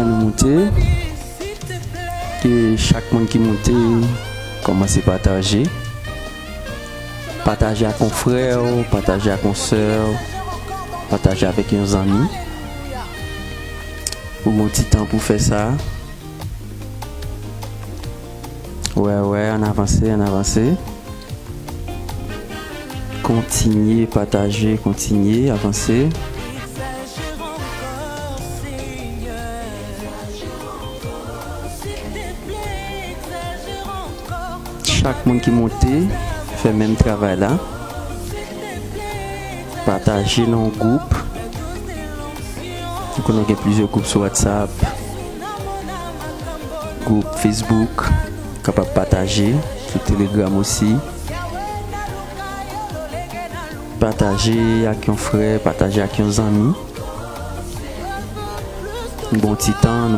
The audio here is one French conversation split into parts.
monter. Et chaque monde qui monte, commence à partager. Partager avec un frère, partager avec une soeur, partager avec un ami. Ou un petit temps pour faire ça. Ouais, on avance, on avance. Continuez, partager, continuez, avancer. Chaque monde qui monte fait le même travail là. Partager dans un groupe. Donc on a plusieurs groupes sur WhatsApp, groupe Facebook, capable de partager, sur Telegram aussi. Partager avec un frère, partager avec un ami. Un bon petit temps.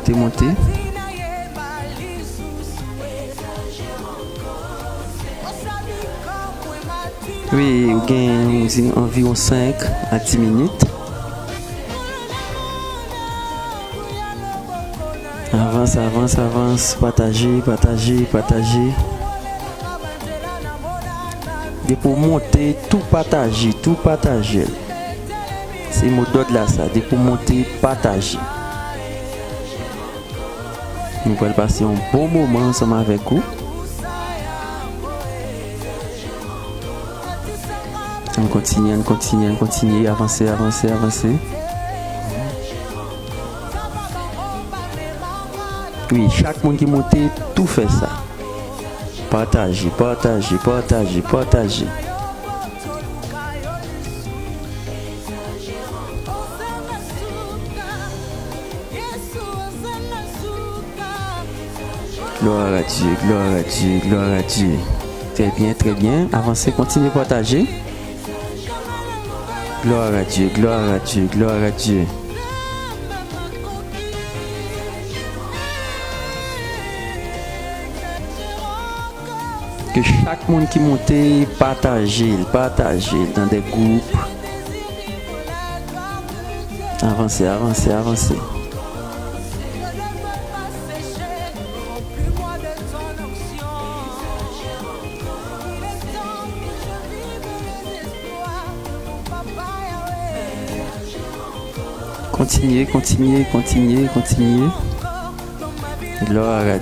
Monter. Oui, vous gagnez environ 5 à 10 minutes. Avance. Partager. Et pour monter, tout partager. C'est le mot d'ordre là, ça. Et pour monter, partager. Nous allons passer un bon moment ensemble avec vous. On continue, avancer. Oui, chaque monde qui monte, tout fait ça. Partager. Gloire à Dieu. Très bien. Avancez, continuez à partager. Gloire à Dieu. Que chaque monde qui monte, partager dans des groupes. Avancez. Continuez. Gloire à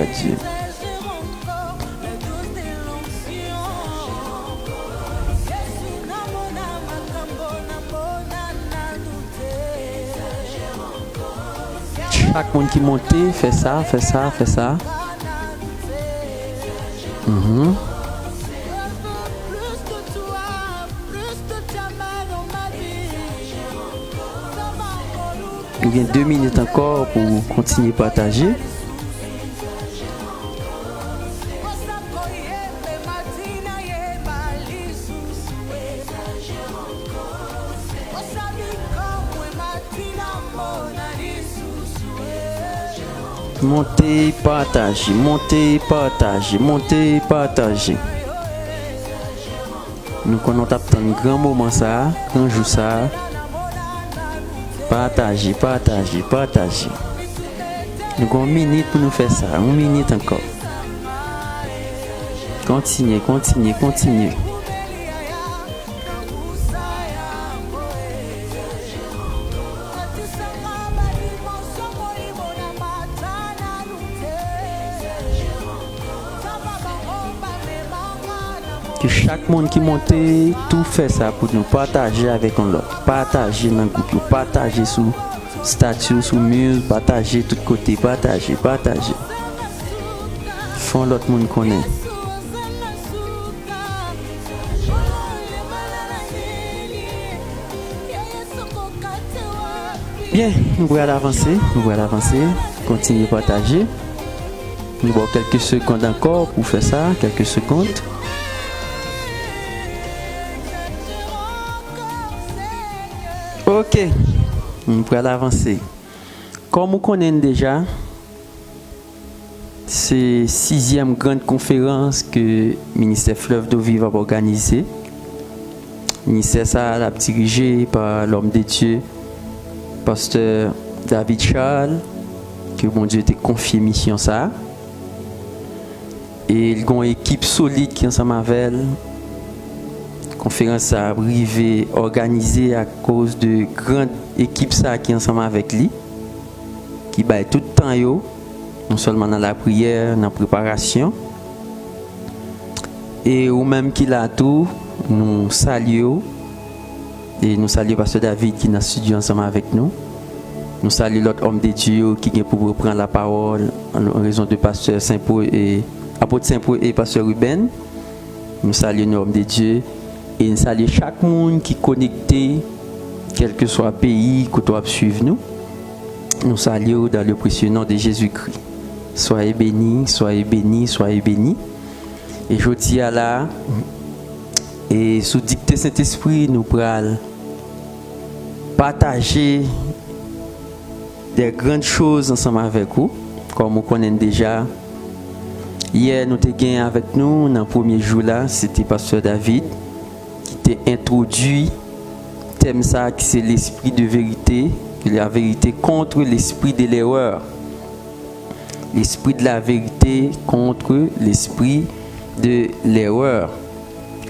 Dieu. Chaque monde qui monte, fait ça. Il y a 2 minutes encore pour continuer à partager. Monter, partager. Nous connaissons un grand moment ça, un jour ça. Partager. Nous avons 1 minute pour nous faire ça. 1 minute encore. Continuez. Que chaque monde qui monte, tout fait ça pour nous partager avec un autre. Partager dans le groupe, partager sur statut, sur mur, partager de tous côtés, partager. Font l'autre monde connaît. Bien, nous allons avancer. Continuez à partager. Nous avons quelques secondes encore pour faire ça, quelques secondes. Ok, nous allons avancer. Comme vous connaissez déjà, c'est la 6e grande conférence que le ministère Fleuve d'eau vive a organisée. Le ministère ça a dirigé par l'homme de Dieu, pasteur David Charles, que mon Dieu t'a confié mission ça. Et il y a une équipe solide qui est ensemble avec elle. La conférence a arrivé organisée à cause de grande équipe ça qui est ensemble avec lui, qui bat tout le temps yo, non seulement dans la prière, dans la préparation. Et ou même qui l'a tout, nous saluons. Et nous saluons pasteur David qui est dans le studio ensemble avec nous. Nous saluons l'autre homme de Dieu qui vient pour reprendre la parole en raison de pasteur Saint-Paul et apôtre Saint-Paul et pasteur Ruben. Nous saluons l'homme de Dieu et nous saluons chaque monde qui est connecté, quel que soit le pays qui doit suivre nous. Nous saluons dans le précieux nom de Jésus-Christ. Soyez bénis, soyez bénis, soyez bénis. Et je dis à là, et sous dictée Saint-Esprit, nous pourrons partager des grandes choses ensemble avec vous, comme vous connaissez déjà. Hier, nous avons gagné avec nous, dans le premier jour là, c'était pasteur David qui t'a introduit le thème ça, qui c'est l'esprit de vérité, la vérité contre l'esprit de l'erreur. L'esprit de la vérité contre l'esprit de l'erreur.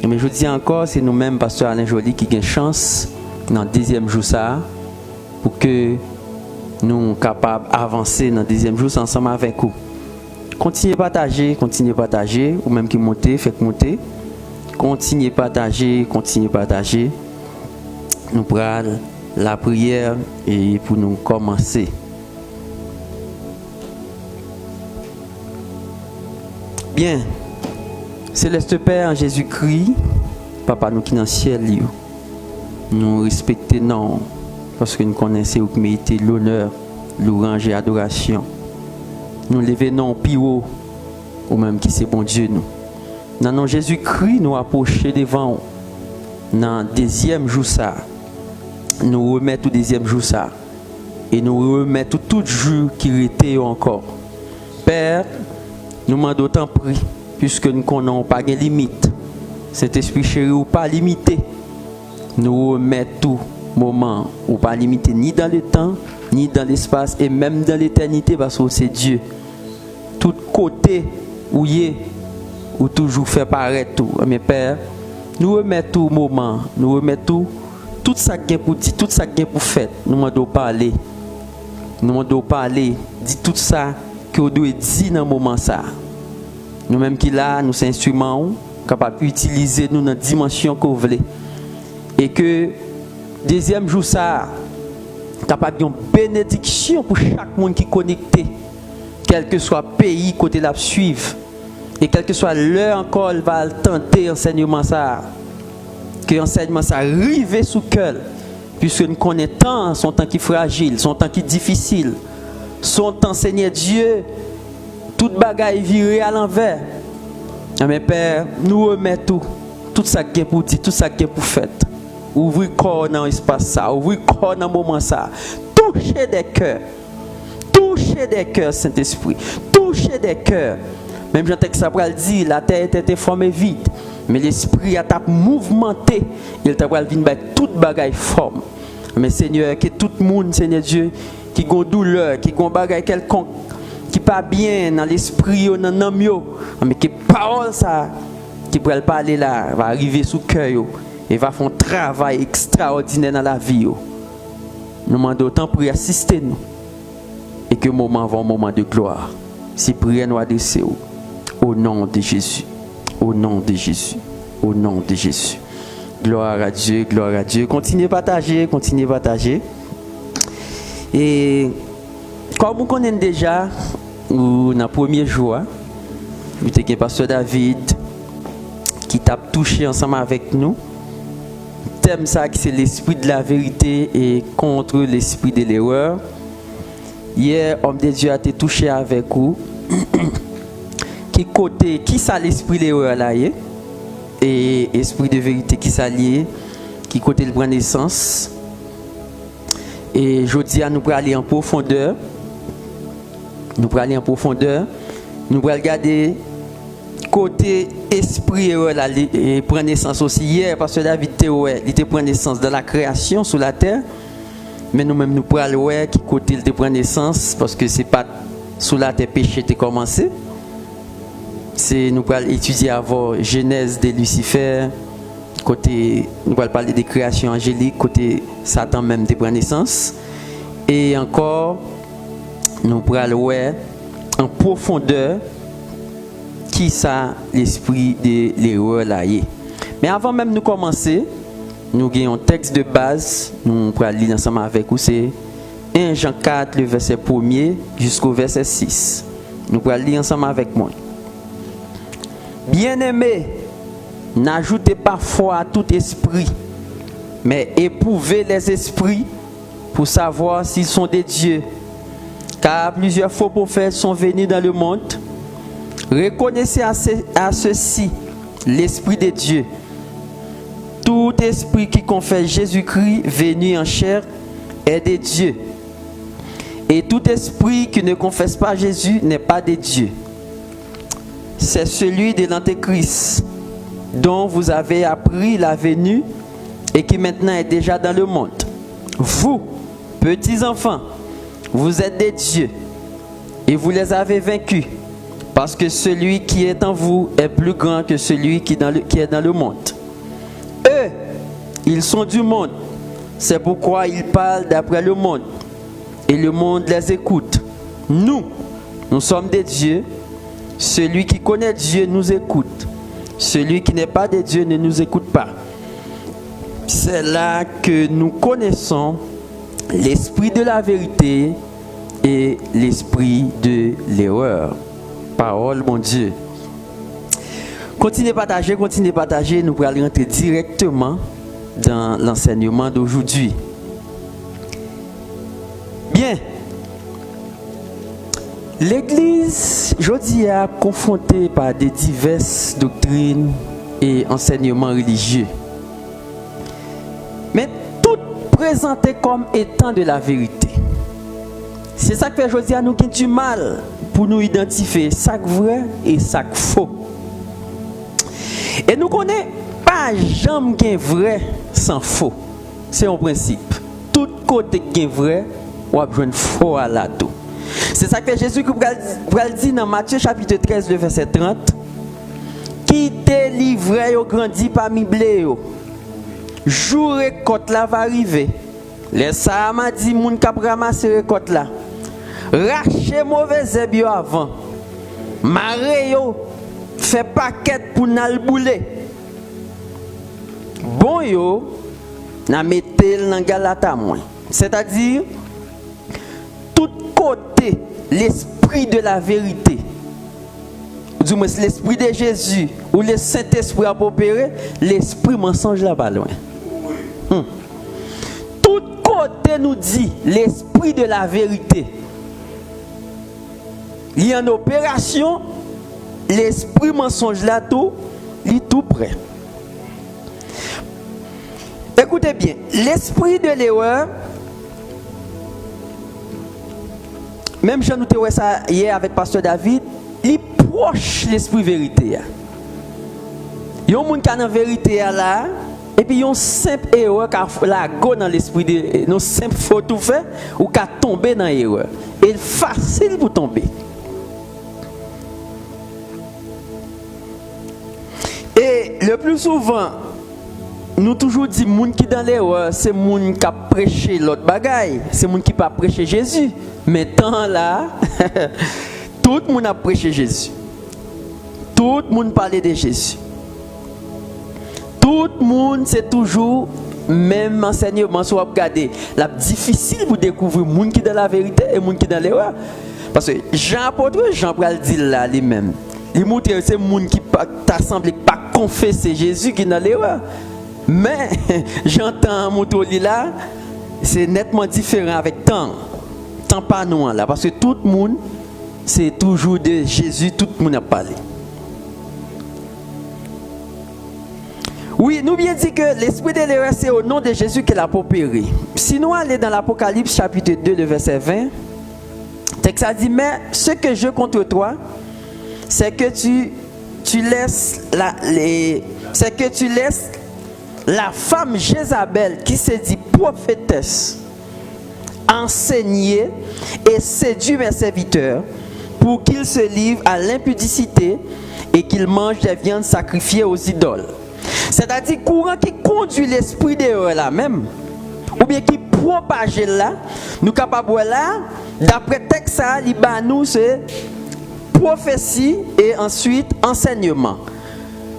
Mais je dis encore, c'est nous-mêmes, pasteur Alain Joly, qui avons chance dans le deuxième jour ça, pour que nous soyons capables d'avancer dans le deuxième jour ensemble avec vous. Continuez à partager, ou même qui montez, faites monter. Continuez à partager. Nous prenons la prière et pour nous commencer. Bien, Céleste Père, Jésus-Christ, Papa nous qui dans le ciel, nous respectons parce que nous connaissons qui méritez l'honneur, l'orange et l'adoration. Nous levons plus haut, ou même qui c'est bon Dieu nous. Dans nom Jésus-Christ, nous approchons devant dans le deuxième jour ça. Nous remettons au deuxième jour ça. Et nous remettons tout jour qui était encore. Père, nous demandons autant prix, puisque nous n'avons pas de limite. Cet esprit chéri ou pas limité. Nous remettons tout moment ou pas limité ni dans le temps, ni dans l'espace, et même dans l'éternité, parce que c'est Dieu. Tout côté où il est, ou toujours fait paraître tout. Mes pères, nous remettons tout moment, nous remettons tout ça qui est pour dire, tout ça qui est pour faire. Nous demandons parler. Nous demandons parler, dit tout ça que vous devez dire dans le moment ça. Nous-mêmes qui là, nous sommes instruments, capables d'utiliser nous dans la dimension que vous voulez. Et que deuxième jour ça, capable d'une bénédiction pour chaque monde qui est connecté, quel que soit le pays côté la suivre, et quel que soit l'heure encore, il va tenter l'enseignement ça, que l'enseignement ça arrive sous cœur, puisque nous connaissons son temps qui est fragile, son temps qui est difficile, son temps Seigneur Dieu, toute bagaille virée à l'envers. Mais Père, nous remettons tout ça qui est pour dire, tout ça qui est pour faire. Ouvrir corps dans l'espace ça, ouvrir corps dans le moment ça. Toucher des cœurs, Saint-Esprit. Toucher des cœurs. Même Jean Texas dit, la terre était formée vide, mais l'esprit a mouvementé, il t'a venir avec toute bagaille forme. Mais Seigneur, que tout le monde, Seigneur Dieu, qui a une douleur, qui a une bagaille quelconque, qui pas bien dans l'esprit, dans l'âme, mais que parole ça, qui pourrait parler là, va arriver sous cœur. Et va faire un travail extraordinaire dans la vie. Nous demandons autant pour assister nous. Et que le moment va un moment de gloire. Si prière nous adresse au nom de Jésus. Au nom de Jésus. Au nom de Jésus. Gloire à Dieu, gloire à Dieu. Continuez à partager, continuez à partager. Et comme vous connaissez déjà, dans le premier jour, vous avez pasteur David qui t'a touché ensemble avec nous. Thème ça qui c'est l'esprit de la vérité et contre l'esprit de l'erreur. Hier, homme de Dieu a été touché avec vous. Qui ça l'esprit de l'erreur là et esprit de vérité qui s'allie, qui côté le prend naissance. Et je dis à nous pour aller en profondeur. Nous pour aller en profondeur. Nous pour regarder côté esprit et prend naissance aussi hier parce que David il prend naissance dans la création sur la terre. Mais nous-mêmes nous pour aller qui côté il prend naissance parce que c'est pas sous la terre péché a commencé. C'est nous pour étudier avant Genèse de Lucifer. Côté nous allons parler des créations angéliques, côté Satan même de prend naissance. Et encore nous pour aller en profondeur qui ça l'esprit de l'erreur là est. Mais avant même de commencer, nous avons un texte de base, nous allons lire ensemble avec vous, c'est 1 Jean 4, le verset 1er jusqu'au verset 6. Nous allons lire ensemble avec moi. Bien-aimés, n'ajoutez pas foi à tout esprit, mais éprouvez les esprits pour savoir s'ils sont des dieux. Car plusieurs faux prophètes sont venus dans le monde. Reconnaissez à ceci l'Esprit de Dieu. Tout esprit qui confesse Jésus-Christ venu en chair est de Dieu. Et tout esprit qui ne confesse pas Jésus n'est pas de Dieu. C'est celui de l'Antéchrist dont vous avez appris la venue et qui maintenant est déjà dans le monde. Vous, petits enfants, vous êtes des dieux et vous les avez vaincus parce que celui qui est en vous est plus grand que celui qui est dans le monde. Eux, ils sont du monde, c'est pourquoi ils parlent d'après le monde et le monde les écoute. Nous sommes des dieux. Celui qui connaît Dieu nous écoute. Celui qui n'est pas de Dieu ne nous écoute pas. C'est là que nous connaissons l'esprit de la vérité et l'esprit de l'erreur. Parole, mon Dieu. Continuez à partager. Nous pourrons rentrer directement dans l'enseignement d'aujourd'hui. Bien. L'Église, aujourd'hui, est confrontée par des diverses doctrines et enseignements religieux. Mais toutes présentées comme étant de la vérité. C'est ça que fait aujourd'hui à nous qui du mal pour nous identifier ça vrai et ça faux. Et nous connaissons pas jamais qu'un vrai sans faux. C'est un principe. Tout côté qui est vrai, on a besoin de faux à la tout. C'est ça que Jésus va dire dans Matthieu chapitre 13, le verset 30. Qui te livrait au grandi parmi blé. Jour récolte là va arriver. Les ça m'a dit moun k'ap ramasser récolte là. Racher mauvais zèb avant. Maré yo fait paquet pour n'al bouler. Bon yo n'a mettel dans galata moins. C'est-à-dire tout côté l'esprit de la vérité. Du moins l'esprit de Jésus ou le Saint-Esprit a opéré, l'esprit mensonge là pas loin. Tout côté nous dit l'esprit de la vérité. Il y a une opération, l'esprit mensonge là tout, il est tout près. Écoutez bien, l'esprit de l'erreur, même Jean nous avons ça hier avec Pasteur David, il est proche de l'esprit vérité. Il y a un monde qui a la vérité là, et puis il y a une simple erreur qui a la go dans l'esprit de une simple faute tout fait ou qui a tombé dans l'erreur. Et facile pour tomber. Et le plus souvent, nous toujours dit moun qui dans l'erreur, c'est moun qui a prêché l'autre bagaille, c'est moun qui pas prêché Jésus. Mais tant là, tout le monde a prêché Jésus. Tout le monde parlait de Jésus. Tout le monde c'est toujours même enseignement soit regarder. La difficile pour découvrir moun qui dans la vérité et moun qui dans l'erreur. Parce que Jean apôtre Jean pral dit là lui-même. Il montre c'est moun qui t'a semblé pas confesser Jésus qui dans l'erreur. Mais j'entends mon toli là, c'est nettement différent avec temps pas nous là parce que tout le monde c'est toujours de Jésus, tout le monde a parlé. Oui, nous bien dit que l'esprit de l'erreur, c'est au nom de Jésus qu'il a opéré. Si nous allons dans l'Apocalypse chapitre 2, le verset 20, texte a dit, mais ce que je contre toi, c'est que tu laisses la femme Jézabel qui se dit prophétesse enseigner et séduire mes serviteurs pour qu'ils se livrent à l'impudicité et qu'ils mangent des viandes sacrifiées aux idoles. C'est-à-dire courant qui conduit l'esprit d'erreur là même, ou bien qui propage là, nous capables là, d'après texte ça, nous c'est prophétie et ensuite enseignement.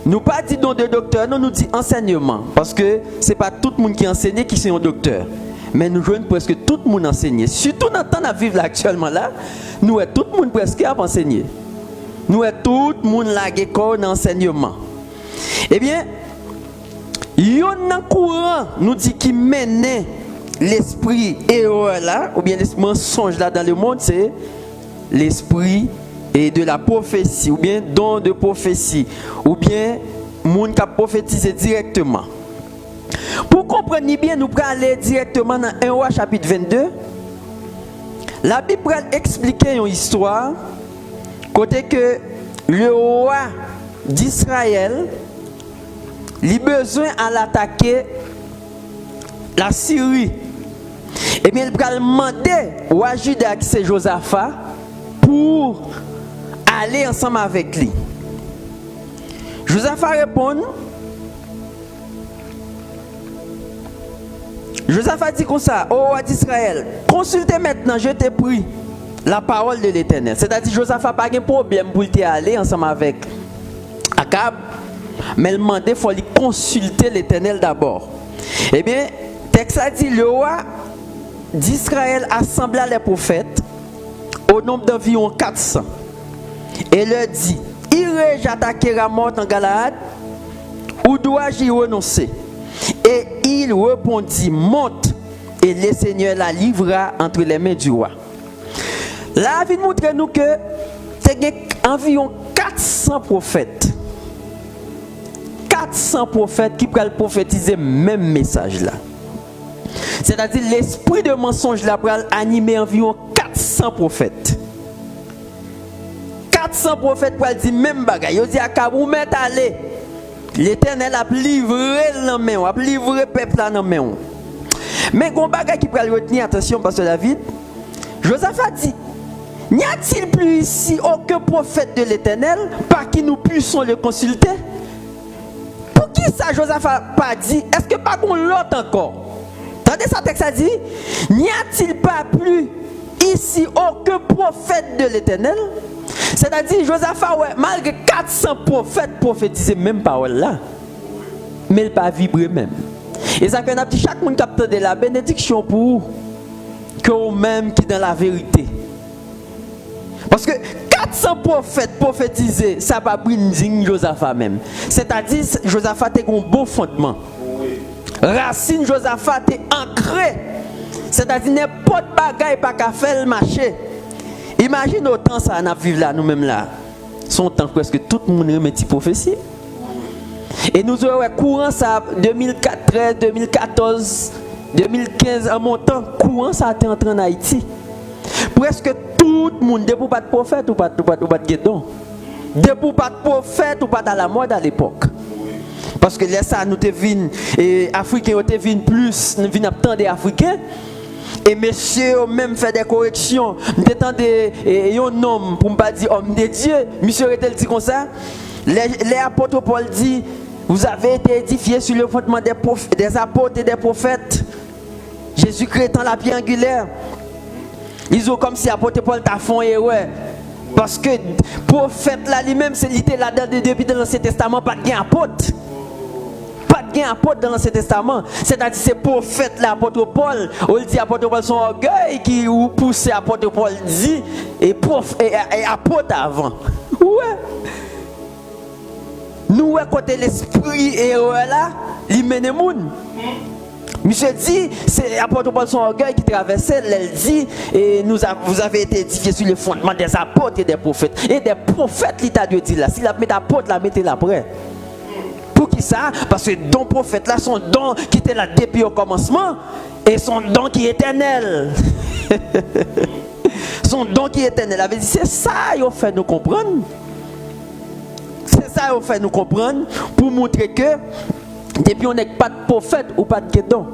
Nous pas dit don de docteur, non, nous dit enseignement, parce que c'est pas tout le monde qui enseigne qui c'est un docteur. Mais nous jouons presque tout le monde enseigné. Surtout dans le temps à vivre là, actuellement là, nous tout le monde presque à enseigner. Nous tout le monde là qui est enseignement. Eh bien, il y a un courant nous dit qui mène l'esprit erreur là, ou bien l'esprit mensonge là dans le monde, c'est l'esprit et de la prophétie, ou bien don de prophétie, ou bien monde qui a prophétisé directement. Pour comprendre bien, nous allons aller directement dans 1 Roi chapitre 22. La Bible va expliquer une histoire côté que le roi d'Israël a besoin d'attaquer la Syrie. Et bien il va demander au roi Juda qui c'est Josaphat pour aller ensemble avec lui. Josaphat répond. Josaphat dit comme ça, ô roi d'Israël, consultez maintenant, je te prie, la parole de l'Éternel. C'est-à-dire, Josaphat n'a pas de problème pour aller ensemble avec Akab, mais il demandait, il faut lui consulter l'Éternel d'abord. Eh bien, texte a dit, le roi d'Israël assembla les prophètes au nombre d'environ 400 et leur dit, irai-je attaquer Ramoth en Galaad ou dois-je y renoncer? Et il répondit, monte, et le Seigneur la livrera entre les mains du roi. Là, il montre nous que il y a environ 400 prophètes. 400 prophètes qui peuvent prophétiser le même message là. C'est-à-dire l'esprit de mensonge là pour animer environ 400 prophètes. 400 prophètes pour dire même bagaille. Ils disent à Kabou mettre aller. L'Éternel a livré dans main, a livré peuple dans la main. Mais gon bagay qui peut retenir attention pasteur David. Josaphat dit, n'y a-t-il plus ici aucun prophète de l'Éternel par qui nous puissions le consulter? Pour qui ça Josaphat pas dit? Est-ce que pas qu'on l'autre encore? Tendez ça texte a dit, n'y a-t-il pas plus ici aucun prophète de l'Éternel? C'est-à-dire, Josaphat, ouais, malgré 400 prophètes prophétisaient même parole là, mais il n'a pas vibré même. Et ça fait que chaque monde capte de la bénédiction pour que vous-même qui dans la vérité. Parce que 400 prophètes prophétisés, ça va brinding Josaphat même. C'est-à-dire, Josaphat a un bon fondement. Racine Josaphat est ancré. C'est-à-dire, n'importe bagaille pas qu'à faire le marché. Imagine autant ça n'a vivre là nous-mêmes là. Son temps presque tout le monde remet prophétie. Et nous aurons courant ça 2013, 2014, 2015 en montant courant ça était entré en Haïti. Presque tout le monde depuis pas de prophète ou pas de guédon. Depuis pas de prophète ou pas à la mode à l'époque. Parce que là ça nous te vinn et africains te vinn plus, nous vinn attendre africains. Et monsieur même fait des corrections. Nous attendez un homme pour ne pas dire homme de Dieu. Monsieur était dit comme ça. Les apôtres Paul dit, vous avez été édifiés sur le fondement des apôtres et des prophètes. Jésus-Christ étant la pierre angulaire. Ils ont comme si apôtre Paul t'a fait erreur. Parce que prophète là lui-même c'est littéral là depuis l'Ancien Testament pas de apôtre. Il y a un apôtre dans l'Ancien Testament, c'est-à-dire c'est prophète l'apôtre Paul, on dit apôtre Paul son orgueil qui pousse apôtre Paul dit et apôtre avant. Ouais. Nous côté l'esprit et là, il mène moun. Monsieur dit, c'est apôtre Paul son orgueil qui traversait, elle dit et vous avez été édifiés sur le fondement des apôtres et des prophètes. Et des prophètes, l'État de dit là, si la met apôtre la mettez là après. Pour qui ça? Parce que don prophète là, son don qui était là depuis au commencement, et son don qui est éternel. Son don qui est éternel. C'est ça qu'il fait nous comprendre. C'est ça qu'il fait nous comprendre pour montrer que depuis on n'est pas de prophète ou pas de don.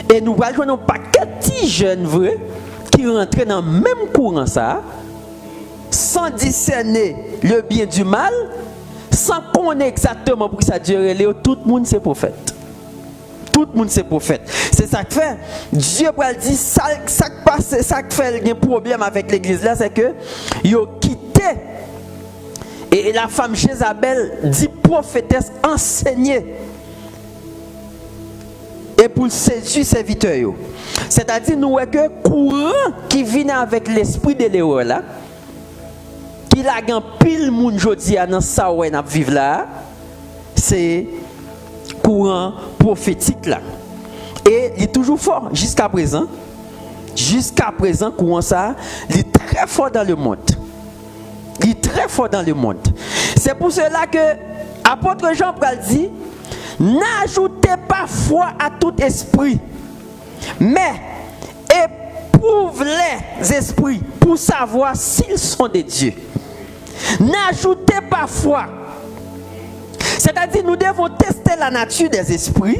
Et nous allons jouer un paquet de petits jeunes vrais qui rentrent dans le même courant ça, sans discerner le bien du mal, sans connaître exactement pour ça Dieu, tout le monde c'est prophète. Tout le monde c'est prophète. C'est ça que fait. Dieu va dire ça qui fait le problème avec l'église là, c'est que ils ont quitté. Et la femme Jézabel dit prophétesse enseignée. Et pour séduire serviteurs. C'est-à-dire nous que courant qui vient avec l'esprit de l'erreur là, qui la gan pile moun jodi a dans ça ouais n'a vivre là, c'est courant prophétique là. Et il est toujours fort jusqu'à présent. Jusqu'à présent courant ça, il est très fort dans le monde. Il est très fort dans le monde. C'est pour cela que apôtre Jean pral dit, n'ajoutez pas foi à tout esprit, mais éprouve les esprits pour savoir s'ils sont de Dieu. N'ajoutez pas foi. C'est-à-dire nous devons tester la nature des esprits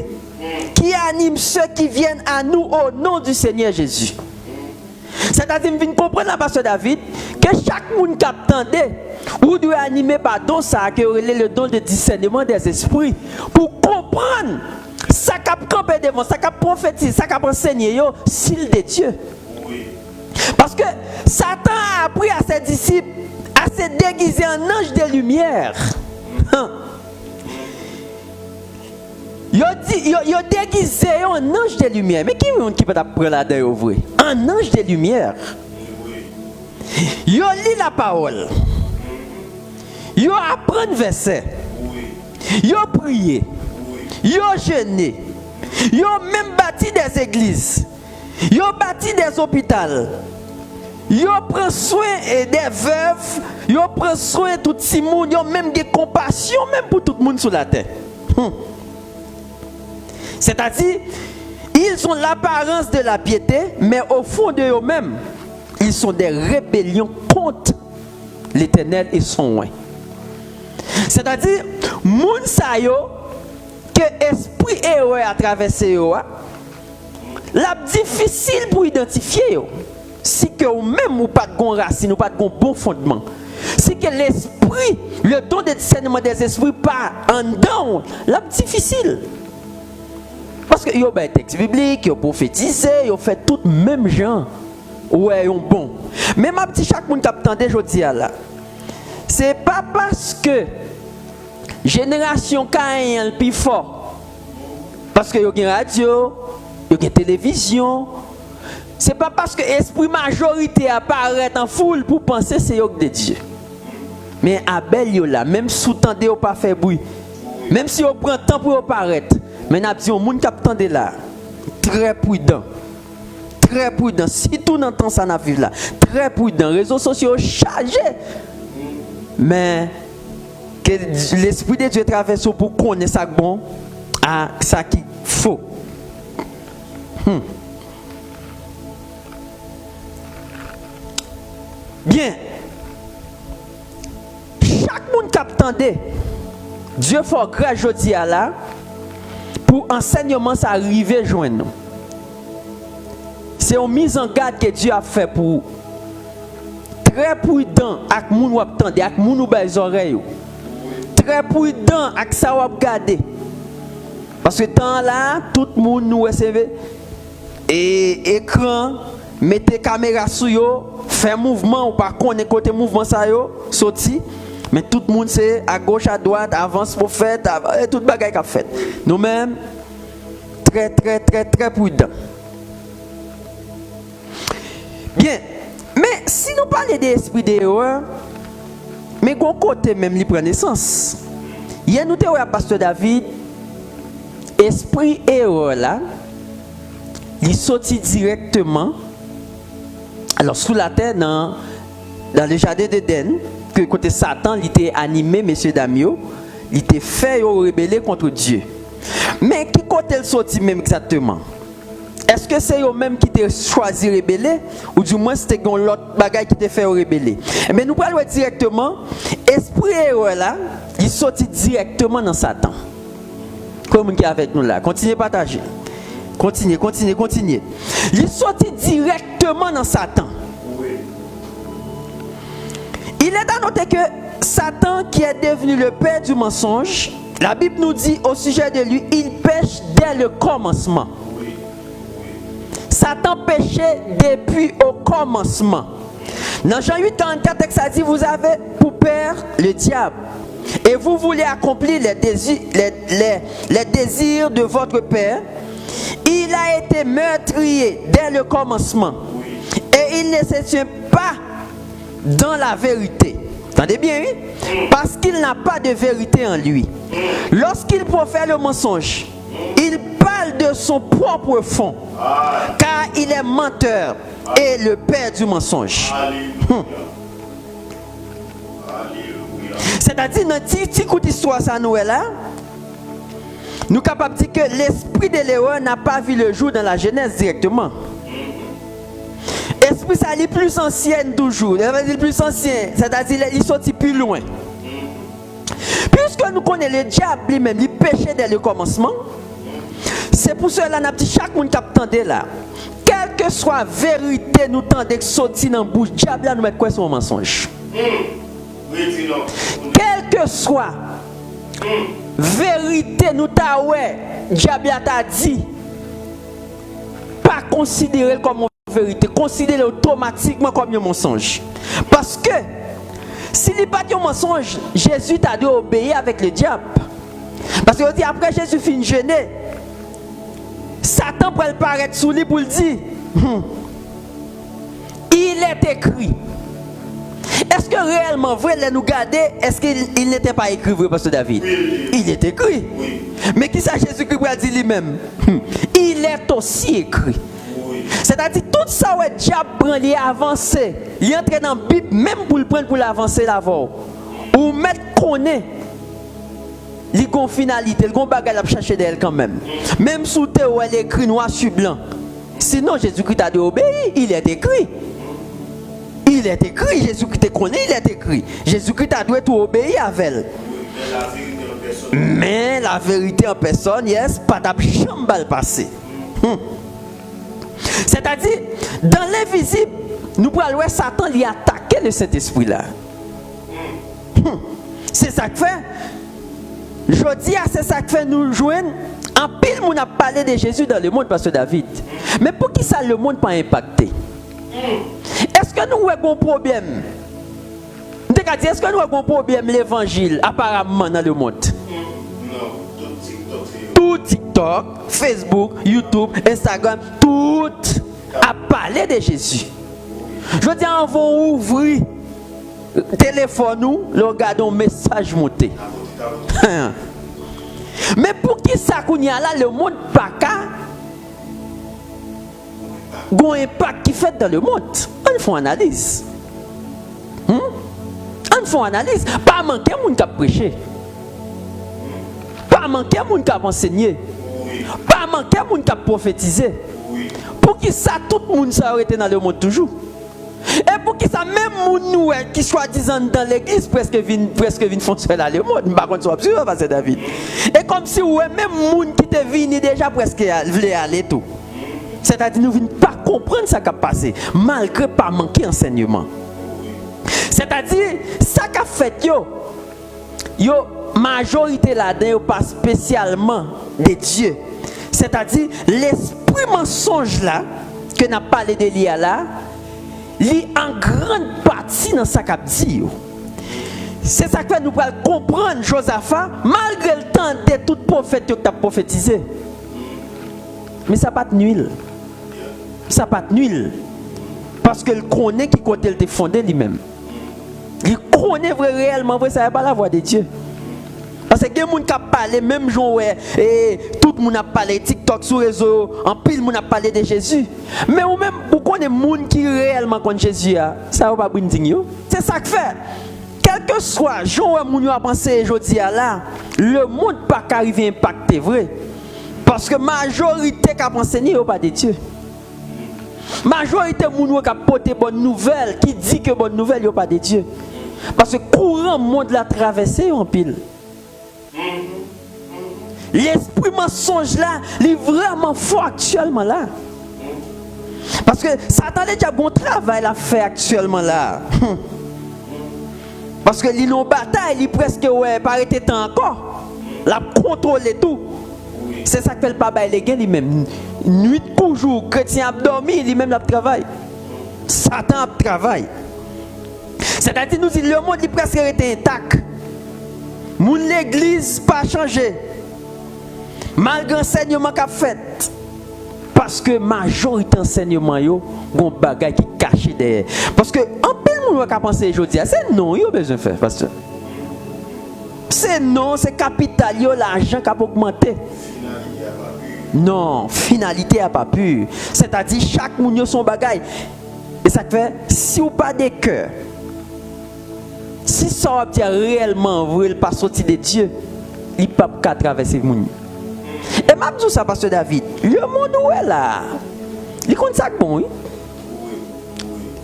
qui animent ceux qui viennent à nous au nom du Seigneur Jésus. C'est-à-dire, nous comprendre la pasteur David que chaque monde qui attendait ou doit animer par don ça que le don de discernement des esprits pour comprendre ça qu'a campé devant, ça qu'a prophétisé, ça qu'a enseigné s'il de Dieu. Oui. Parce que Satan a appris à ses disciples à se déguiser en ange de lumière. Il a déguisé en ange de lumière. Mais qui peut apprendre là-dedans vrai? Un ange de lumière. Il a lu la parole. Il a appris un verset. Il a prié. Il a jeûné. Il a même bâti des églises. Il a bâti des hôpitaux. Il a pris soin des veuves. Il a pris soin de tout le monde. Il a même des compassions même pour tout le monde sur la terre. C'est-à-dire, ils ont l'apparence de la piété, mais au fond de eux-mêmes, ils sont des rébellions contre l'Éternel et son oint. C'est-à-dire, moun sa yo, que esprit erreur a traversé yo, la difficile pour identifier yo. Si que ou même ou pas de bon racine, ou pas de bon fondement. Si que l'esprit, le don de discernement des esprits pas en dedans, la difficile. Parce que yo ben texte biblique, yo prophétisé, yo fait tout même gens. Ouais, yon bon. Mais ma petit chaque monde qui attendait jodi là. C'est pas parce que génération Caïn le plus fort. Parce que yo gen radio, yo gen télévision. C'est pas parce que l'esprit majorité apparaît en foule pour penser c'est yo de Dieu. Mais Abel yo là, même sous-tendé yo pas fait bruit. Même si on prend temps pour apparaître. Mais n'a dit au monde qui attendait là, très prudent. Très prudent. Si tout n'entend ça n'a vu là, très prudent. Réseaux sociaux chargés. Mais que l'esprit de Dieu traverse pour connaître ça bon à ça qui faux. Bien. Chaque monde qui attendait, Dieu fait grâce jodi à là pour enseignement ça arriver joindre nous. C'est une mise en garde que Dieu a fait pour très prudent avec moun ou attendre, avec moun ou les oreilles. Très prudent avec ça ou regarder. Parce que temps là, tout le monde nous recevait et écran, mettez caméra sur yo, fait mouvement ou pas connaît côté mouvement ça yo, sorti. Mais tout le monde c'est à gauche, à droite, avance pour faire, et tout le bagage qu'a fait. Nous-mêmes, très prudents. Bien, mais si nous parlons des esprits d'erreur, mais qu'on côté même il prend naissance. Hier nous avons pasteur David, esprit erreur là, il sortit directement, alors sous la terre dans le jardin d'Éden. Que côté Satan, il était animé, messieurs Damio, il était fait au rebelle contre Dieu. Mais qui côté le sorti même exactement? Est-ce que c'est eux même qui t'ont choisi rebelle ou du moins c'était l'autre bagaille qui t'a fait rebelle? Mais nous parlons directement, esprit là, il sorti directement dans Satan. Comme qui est avec nous là, continuez à partager. Continuez. Il sorti directement dans Satan. Il est à noter que Satan, qui est devenu le père du mensonge, la Bible nous dit au sujet de lui, il pêche dès le commencement. Satan péchait depuis au commencement. Dans Jean 8:44, ça dit, vous avez pour père le diable. Et vous voulez accomplir les désirs de votre père. Il a été meurtrier dès le commencement. Et il ne se tient pas dans la vérité. Entendez bien, oui? Parce qu'il n'a pas de vérité en lui. Lorsqu'il profère le mensonge, il parle de son propre fond. Car il est menteur et le père du mensonge. C'est-à-dire, dans petit coup d'histoire, ça nous est là. Nous sommes capables de dire que l'esprit de l'erreur n'a pas vu le jour dans la Genèse directement. L'esprit, ça est plus ancien toujours. Il est plus ancien, c'est-à-dire il sortit plus loin. Puisque nous connaissons le diable lui-même, il péchait dès le commencement. C'est pour cela que nous dit chaque monde qui attendait là. Quelle que soit la vérité, nous tendons que sortir dans la bouche du diable, là, nous mettons quoi sur un mensonge. Quelle que soit vérité, nous t'a ouais, diable t'a dit, pas considérer comme une vérité, considérer automatiquement comme un mensonge. Parce que s'il n'est pas un mensonge, Jésus t'a dû obéir avec le diable. Parce que dit après Jésus finit jeûner, Satan peut le paraître sous lui pour le dire. Il est écrit. Est-ce que réellement vrai, là nous garder, est-ce qu'il n'était pas écrit vrai, Pasteur David? Oui. Il est écrit. Oui. Mais qui ça Jésus-Christ a dit lui-même? Il est aussi écrit. Oui. C'est-à-dire tout ça où le diable prend, il avancer, il entre dans la Bible même pour le prendre pour l'avancer là-bas. Ou mettre qu'on est. Il a une finalité, il a un bagage à chercher d'elle quand même. Même sous terre où elle est écrit noir sur blanc. Sinon Jésus-Christ a dû obéir, il est écrit. Il est écrit, Jésus-Christ te connaît, il est écrit. Jésus-Christ a dû tout obéir avec elle. Mais la vérité en personne, yes, pas d'abjambe le passé. C'est-à-dire, dans l'invisible, nous pouvons voir Satan lui attaquer le Saint-Esprit là. C'est ça que fait. Je dis à c'est ça que fait nous joindre. En pile, on a parlé de Jésus dans le monde, Pasteur David. Mais pour qui ça le monde pas impacté? Est-ce que nous avons un problème? Est-ce que nous avons un problème l'évangile apparemment dans le monde? Non, tout TikTok, Facebook, YouTube, Instagram, tout a parlé de Jésus. Je veux dire, on va ouvrir le téléphone, nous regardons un message monté. Mais pour qui ça qu'on y a là, le monde pas qu'à un impact qui fait dans le monde? On fait une analyse. On fait une analyse. Pas manquer de monde qui a prêché. Pas manquer de monde qui a enseigné. Pas manquer de monde qui a prophétisé. Pour qui ça, tout le monde s'arrête dans le monde toujours. Et pour qui ça, même nous qui soi-disant dans l'église presque vient fonctionner dans le monde. Par contre, c'est absurde, Pasteur David. Et comme si même monde qui te venu déjà presque voulait aller tout. C'est-à-dire nous ne venons pas comprendre ce qui a passé, malgré pas manquer d'enseignement. C'est-à-dire, ça qu'a fait, yo majorité là-dedans, pas spécialement de Dieu. C'est-à-dire, l'esprit mensonge là, que n'a parlé de l'IA là, lit en grande partie dans sa captive. C'est ça que nous pouvons comprendre, Josaphat, malgré le temps de tout prophète que tu as prophétisé. Mais ça n'a pas de nuit. Ça n'a pas de nuit. Parce qu'il connaît qui côté il te fondé lui-même. Il connaît réellement, ça n'est pas la voix de Dieu. Parce que les gens qui parlé, même gens, et tout le monde a parlé TikTok sur les réseaux, en pile, le monde a parlé de Jésus. Mais ou même, vous connaissez les gens qui réellement connaissent Jésus, ça ne va pas brinding. C'est ça que fait. quel que soit, Jean Mounio a pensé aujourd'hui là, le monde pas qu'arriver impacté vrai. Parce que majorité qui a pensé n'est pas de Dieu. Majorité Mounio qui a porté bonne nouvelle, qui dit que bonne nouvelle n'est pas de Dieu. Parce que courant monde l'a traversé en pile. L'esprit mensonge là, il est vraiment fort actuellement là. Parce que Satan a déjà bon travail à faire actuellement là. Parce que il en bataille, il presque ouais, pas arrêter temps encore. La contrôler tout. C'est ça que fait pas bail les gars lui-même. Nuit pour jour, chrétien a dormi, lui-même la travail. Satan a travail. C'est-à-dire nous dit le monde il presque été intact. Moun l'église pas changé. Malgré l'enseignement qu'a fait. Parce que majorité enseignement yo gon bagay qui caché derrière. Parce que en peu moun ka penser aujourd'hui, c'est non yo besoin faire pasteur. C'est non, c'est capital yo l'argent qui a augmenté. Non, finalité a pas pu. C'est-à-dire chaque moun yo son bagay. Et ça fait si ou pas de cœur. Si ça va réellement vrai pas sorti de Dieu, il peut pas traverser le monde. Et m'a dit ça pasteur David, le monde où est là. Il compte ça bon oui.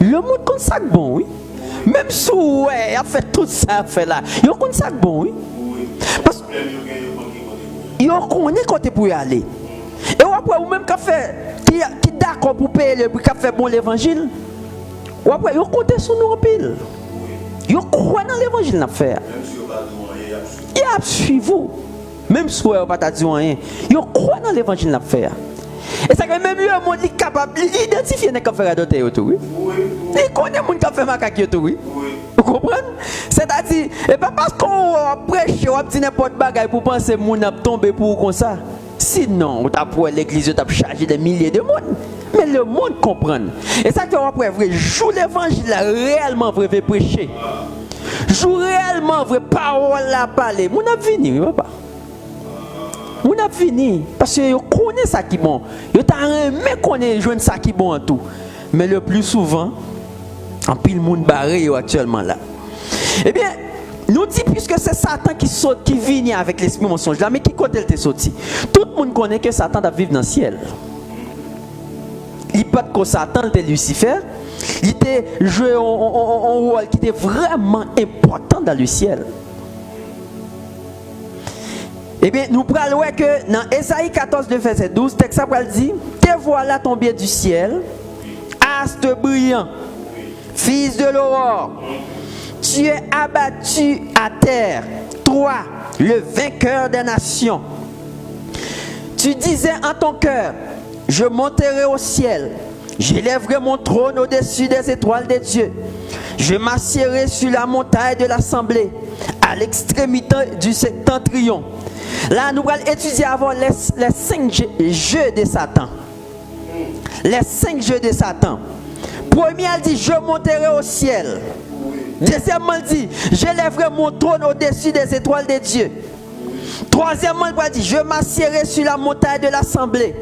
Le monde compte ça bon oui. Même si ouais, il a fait tout ça fait là. Il compte ça bon oui. Parce que il connaît côté pour y aller. Et après ou même qu'a fait qui d'accord pour payer le prix qu'a fait bon l'évangile. Ou après il compte sur nous en pile. Il croit dans l'évangile n'a faire. Il a suivi vous. Même si vous n'avez pas dit rien, il croit dans l'évangile n'a faire. Et ça que même le monde est capable d'identifier les affaires d'autres autour. Il connaît les gens qui fait macaque autour. Vous comprenez? C'est-à-dire, et pas parce qu'on prêche, on dit n'importe quoi pour penser que les gens tombé pour comme ça. Sinon, on t'a pour l'église, on t'a chargé des milliers de monde. Mais le monde comprend. Et ça que après vrai, joue l'évangile réellement vrai prêcher. Joue réellement vrai parole la parler. Mon a fini, papa. Mon a fini parce que yo connaît ça qui bon. Yo t'a aimé connaît joindre ça qui bon en tout. Mais le plus souvent en pile monde barré actuellement là. Eh bien, nous dit puisque c'est Satan qui saute qui vient avec l'esprit mensonge là, mais qui côté il est sorti. Tout le monde connaît que Satan doit vivre dans le ciel. Il peut que Satan était Lucifer, il était joué un rôle qui était vraiment important dans le ciel. Eh bien, nous prenons voir que dans Ésaïe 14, verset 12, le texte dit: te voilà tombé du ciel, astre brillant, fils de l'aurore, tu es abattu à terre, toi, le vainqueur des nations. Tu disais en ton cœur: je monterai au ciel, j'élèverai mon trône au-dessus des étoiles de Dieu. Je m'assiérai sur la montagne de l'assemblée, à l'extrémité du septentrion. Là, nous allons étudier avant les 5 jeux de Satan. Les 5 jeux de Satan. Premier, elle dit: je monterai au ciel. Deuxièmement, elle dit: j'élèverai mon trône au-dessus des étoiles de Dieu. Troisièmement, elle dit: je m'assiérai sur la montagne de l'assemblée.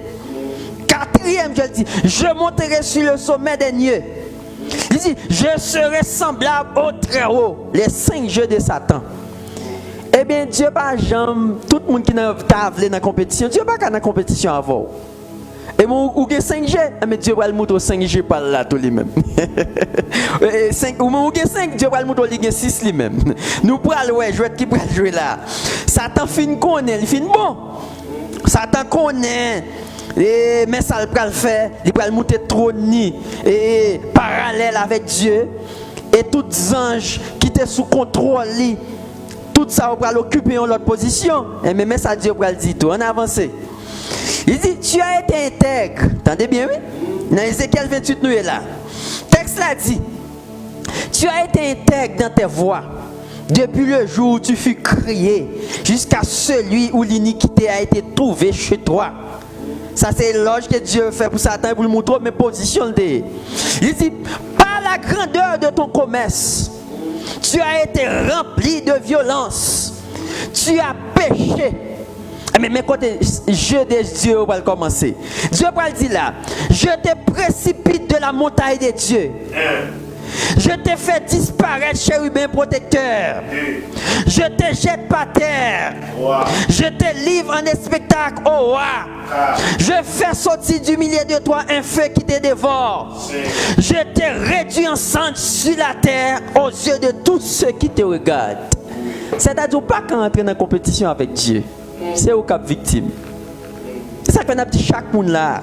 Quatrième, je dis: je monterai sur le sommet des nuées. Il dit: je serai semblable au Très-Haut. Les 5 jeux de Satan. Eh bien, Dieu pas jamais, tout le monde qui n'a pas dans la compétition, Dieu pas dans la compétition avant. Et mon ou 5G, mais Dieu va le montrer 5G par là tout les mêmes. Ou mon 5, Dieu va le montrer 6 les mêmes. Nous prenons ouais, jouer qui peut jouer là. Satan fin connaît, il fin bon. Satan connaît. Mais ça le va le faire, il va le monter trône et parallèle avec Dieu et tous les anges qui étaient sous contrôle. Tout ça va l'occuper en l'autre position. Et même ça Dieu va le dire tout. On avance. Il dit: tu as été intègre. Entendez bien, oui? Dans Ézéchiel 28, nous est là. Le texte là dit: tu as été intègre dans tes voies depuis le jour où tu fus crié jusqu'à celui où l'iniquité a été trouvée chez toi. Ça c'est l'éloge que Dieu fait pour Satan pour le montrer mes positions. Il dit: par la grandeur de ton commerce, tu as été rempli de violence. Tu as péché. Mais quand le jeu de Dieu va commencer, Dieu va dire là: je te précipite de la montagne de Dieu. Je t'ai fait disparaître, chérubin protecteur. Je te jette par terre. Je te livre en spectacle au roi. Je fais sortir du milieu de toi un feu qui te dévore. Je te réduis en cendres sur la terre aux yeux de tous ceux qui te regardent. C'est-à-dire pas qu'à entrer dans la compétition avec Dieu. C'est au cap victime. C'est ça qu'on a dit chaque monde là.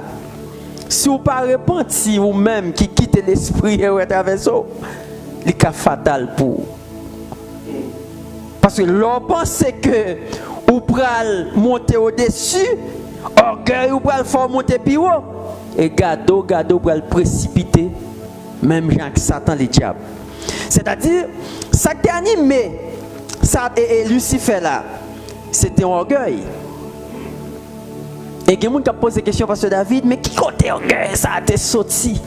Si vous ne pas repenti ou même qui quitte l'esprit et à travers ça, c'est fatal pour. Parce que l'on pense que vous pouvez monter au-dessus, orgueil vous pouvez faire monter plus haut. Et gado, vous pouvez précipiter, même Jean Satan les diables. C'est-à-dire, ça qui a animé ça et Lucifer là, c'était un orgueil. Et il y a des gens qui posent des questions parce que David, mais qui côté orgueil ça a été sorti?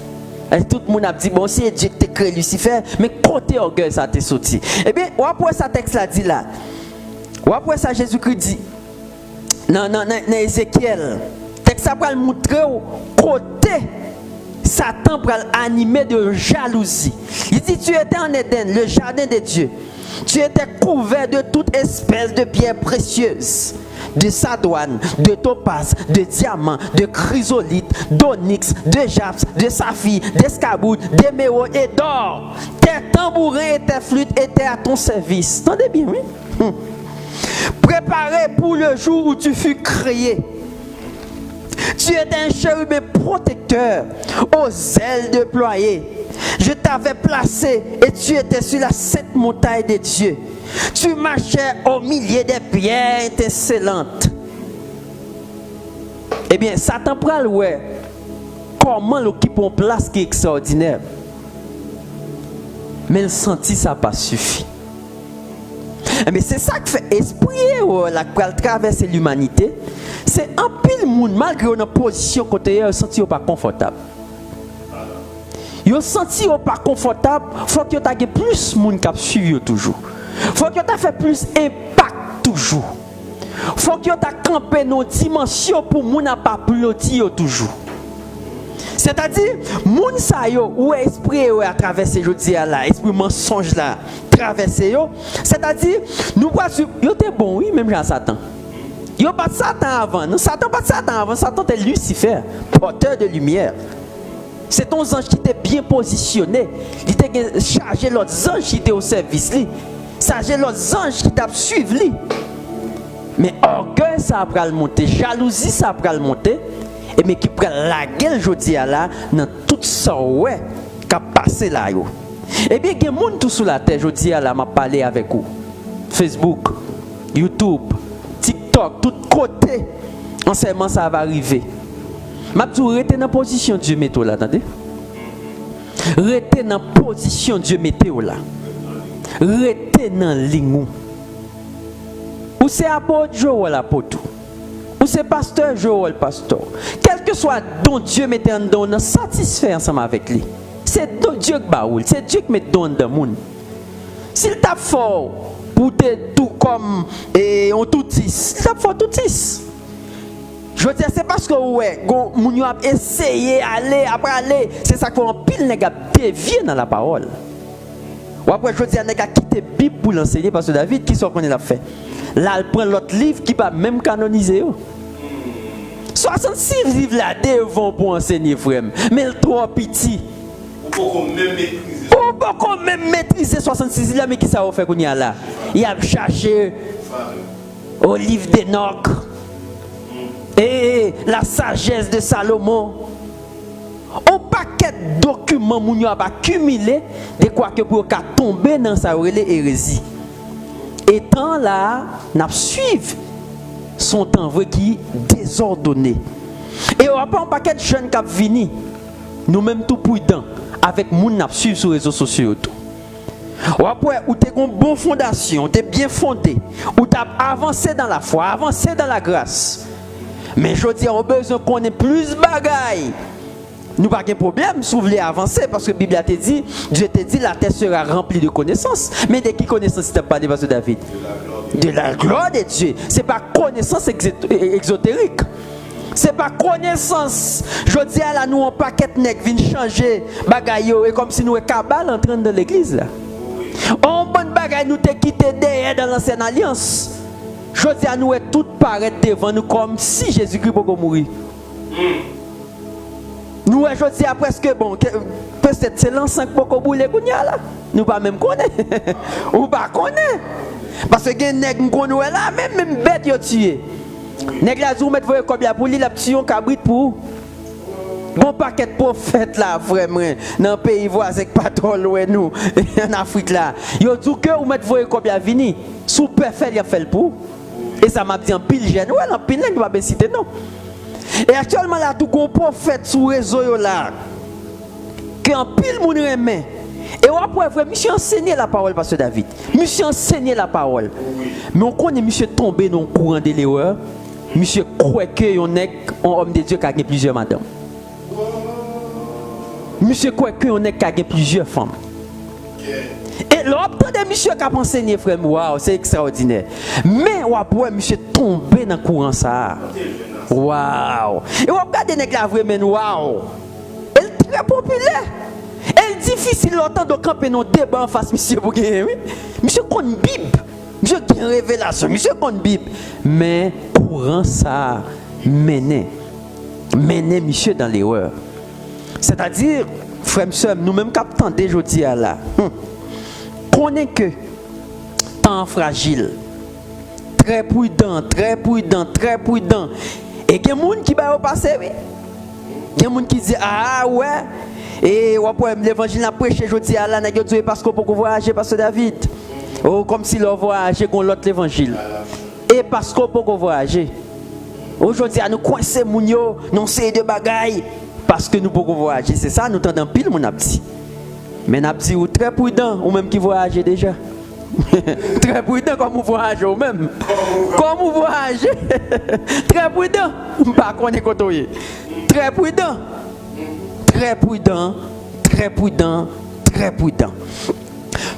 Et tout le monde a dit, bon, c'est Dieu qui a créé Lucifer, mais côté orgueil ça a été sorti. Eh bien, après ça, texte là dit là, après ça, Jésus-Christ dit, non, Ézéchiel, texte ça va le montrer au côté Satan pour animer de jalousie. Il dit, tu étais en Éden, le jardin de Dieu. Tu étais couvert de toute espèce de pierres précieuses, de sadoine, de topaz, de diamant, de chrysolite, d'onyx, de japs, de saphir, d'escarboucle, d'émeraude et d'or. Tes tambourins et tes flûtes étaient à ton service. Entendez bien, oui? Préparé pour le jour où tu fus créé. Tu étais un chérubin protecteur, aux ailes déployées. Je t'avais placé et tu étais sur la sainte montagne de Dieu. Tu marchais au milieu des pierres étincelantes. Eh bien, Satan prend le ouais. Comment l'occupe en place qui est extraordinaire. Mais le senti ça n'a pas suffi. Mais c'est ça qui fait esprit là pour traverser l'humanité. C'est un pile monde malgré une position côté il senti pas confortable. Yo senti pas confortable, faut que tu aies plus de monde qui suivre toujours. Faut que tu fait plus impact toujours. Faut que tu campé nos dimensions pour moun n'a pas plus toujours. C'est-à-dire moun sa yo ou esprit à traverser jodi là, esprit mensonge là, traverser yo, c'est-à-dire nous pas yo t'es bon oui même Jean Satan. Yo pas Satan avant, non Satan pas Satan avant, Satan était Lucifer, porteur de lumière. C'est ton ange qui était bien positionné. Il était chargé l'autre ange qui était au service. Chargé l'autre ange qui t'a suivi. Mais orgueil, ça a le monter. Jalousie, ça a le monter. Et mais qui prend la gueule, je dis là, dans tout ça, ouais, qui a passé là. Eh bien, il y a des gens tout sur la terre, je dis là, m'a parlé avec vous. Facebook, YouTube, TikTok, tout côté. Enseignement, ça va arriver. Ma tout rester dans position Dieu météo là, attendez. Rester dans position Dieu météo là. Rester dans ligne. Ou c'est apôtre Joël apôtre. Ou c'est pasteur Joël pasteur. Quel que soit dont Dieu mette en don, satisfait ensemble avec lui. C'est Dieu qui baoule, c'est Dieu qui met don dans le monde. S'il t'a fort pour te tout comme et on tout tis, il t'a fort tout tis. Je veux dire, c'est parce que ouais, moun a essayé aller après aller, c'est ça qu'on pile nèg a dévié dans la parole. Ou après je veux dire nèg a quitté Bible pour l'enseigner parce que David qui soit connaît l'a fait. Là il prend l'autre livre qui pas même canoniser. 66 livres là devant pour enseigner frère, mais le trop petit. Ou pas même maîtriser 66 livres mais qui ça va faire qu'on y a là. Il a cherché au livre d'Enoch. Et la sagesse de Salomon. Un paquet de documents mounio a accumulé de quoi que pour qu'à tomber dans sa hérésie. Et tant là, n'a suivre son temps vrai qui désordonné. Et on a pas un paquet de jeunes qui vini nous même tout prudent avec moun n'a suivre sur les réseaux sociaux tout. Ou après ou t'es une bonne fondation, t'es bien fondé, ou t'as avancé dans la foi, avancé dans la grâce. Mais je dis, on a besoin qu'on ait plus de bagailles. Nous n'avons pas de problème si vous voulez avancer, parce que la Bible te dit, Dieu te dit, la terre sera remplie de connaissances. Mais de qui connaissance si tu n'as pas de pasteur David? De la gloire de Dieu. Ce n'est pas connaissance exotérique. C'est pas connaissance. Je dis à la nous un paquet de nègres viennent changer bagaille et comme si nous étions cabal en train de l'église là. On bonne bagaille nous te quitté derrière dans l'ancienne alliance. Je dis à nous tout paraître devant nous comme si Jésus-Christ pouvait mourir. Nous je dis à presque bon peut-être c'est l'encens pour qu'on boule là. Nous pas même connaître. Ou pas connaître. Parce que les nègres qu'on là même bête yo tué. Nèg la zou met voye combien pour lui la petit on cabrit pour bon paquet de prophètes là vraiment dans pays voisin pas trop loin nous en Afrique là yo dit que ou met voye combien vini sous parfait il a fait le pour et ça m'a dit en pile jeune ouais en pile nèg va pas citer non et actuellement là tout gon prophète sur réseau yo là que en pile moun remet et après frère monsieur enseigner la parole pasteur David monsieur enseigner la parole mais on connaît monsieur tombé dans le courant de l'erreur. Monsieur croit que on est un homme de Dieu qui a plusieurs madames. Monsieur croit que on est qui a plusieurs femmes. Et l'option de monsieur qui a enseigné frère, waouh, c'est extraordinaire. Mais après monsieur tombé dans le courant ça. Waouh. Et on regarde les gars vraiment waouh. Elle est très populaire. Elle est difficile longtemps de camper dans débat en face monsieur pour gagner. Monsieur connaît Bible. Monsieur qui a une révélation, monsieur connaît Bible. Mais courant ça mener monsieur dans l'erreur. C'est-à-dire, frère, soeur, nous-mêmes captons dès aujourd'hui là. Connaît que temps fragile, très prudent. Et il y a des gens qui va passer, oui. Il y a des gens qui disent ah ouais. Et l'évangile a prêché aujourd'hui là, n'a pas parce qu'on peut voyager pasteur David. Oh, comme si l'on voyageait qu'on l'autre l'évangile. Et parce qu'on peut voyager. Aujourd'hui, nous coincons mounio, non c'est de bagailles parce que nous pouvons voyager. C'est ça, nous tendons pile mon abdi. Mais n'abdi ou très prudent, ou même qui voyage déjà. Très prudent comme vous voyagez ou même. Comme vous voyagez. Très prudent. Pas qu'on est côtoyé. Très prudent.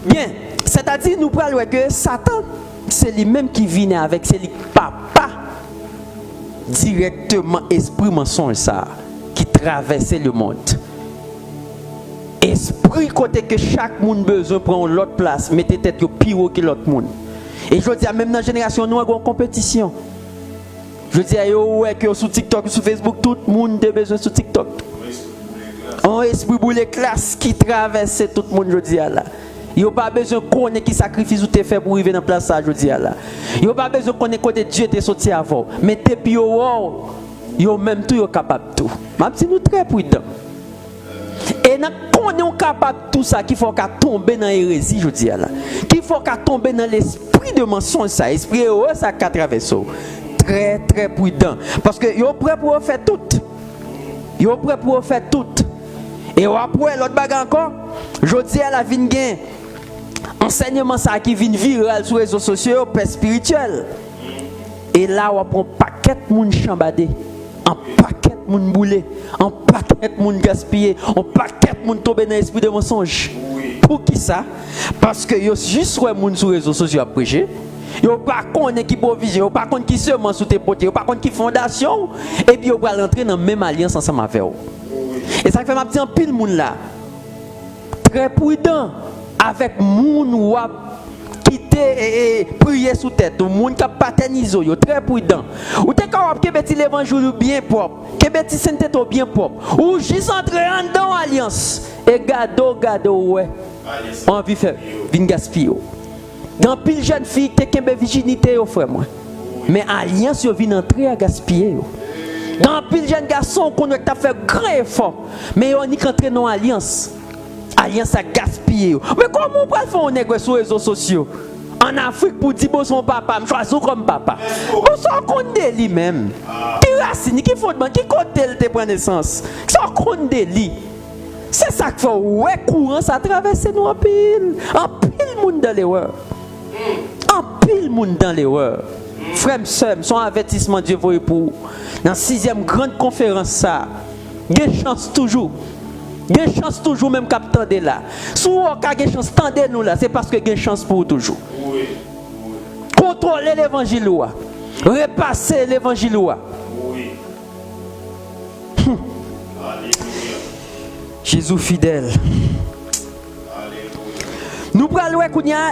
Bien, c'est-à-dire nous parlons que Satan, c'est lui-même qui vient avec, c'est lui papa directement esprit mensonge ça qui traverse le monde. Esprit côté que chaque monde besoin prendre l'autre place, mettez tête au pire que l'autre monde. Et je dis même dans la génération nous avons une compétition. Je dis ouais que sur TikTok, sur Facebook, tout le monde a besoin sur TikTok. Un esprit boule classe qui traverse tout le monde je dis là. Il n'y a pas besoin de connaître qui sacrifice ou te fait pour arriver dans la place ça je dis là. Il n'y a pas besoin de connaître côté Dieu t'es sorti avant. Mais t'es puis yo même tout yo capable tout. Même si nous très prudents. Et quand on est capable de tout ça, qu'il faut qu'à tomber dans l'hérésie, je dis là. Qu'il faut qu'à tomber dans l'esprit de mensonge, ça. Esprit heureux, ça qu'à traverser. Très, très prudent. Parce que yo prêt pour faire tout. Yo prêt pour faire tout. Et après, l'autre bagarre encore, je dis à la vie gain. Enseignement ça qui vient viral sur les réseaux sociaux, paix spirituel. Et là, on prend un paquet de monde chambadé. Un paquet de monde boulé, un paquet de monde gaspillé, un paquet de monde tombé dans l'esprit de mensonge. Oui. Pour qui ça? Parce que yo juste ouais monde sur les réseaux sociaux à prêcher. Yo pas connaît qui provision, yo pas connaît qui seulement sous tes potes, yo pas connaît qui fondation et puis yo va rentrer dans la même alliance ensemble avec eux. Oui. Et ça fait m'a dit en pile monde là. Très prudent avec monde ou quitter et prier sous tête, au monde qui a paternisé, très prudent. Ou t'es capable que petit l'évangile bien propre, que petit sainteté bien propre. Ou juste entrer en dans alliance et gado ouais. On vit faire vin gaspiller. Dans pile jeune fille t'es qu'un virginité au frère moi. Mais alliance yo vient entrer à gaspiller. Dans pile jeune garçon qu'on a fait grand effort, mais on n'y entrer dans alliance. Alliance à gaspiller. Mais comment on peut faire un nègre sur les réseaux sociaux? En Afrique, pour dire que son papa, me choisit comme papa. On s'en compte de lui même. Qui racine, qui fondement, qui côté te prend naissance. Qui s'en compte de lui. C'est ça qu'il faut. Ouais, courant, ça traverse nous en pile. En pile, monde dans l'erreur. En pile, monde dans l'erreur. Frère, soeur, son avertissement Dieu voyait pour. Dans la 6e grande conférence, ça. Il y a chance toujours. Il y a chance toujours même capteur de là. Si vous avez une chance, tendez-nous là, c'est parce que il y a une chance pour toujours. Oui. Contrôlez l'évangile. Repasser l'évangile. Oui. Jésus fidèle. Nous prenons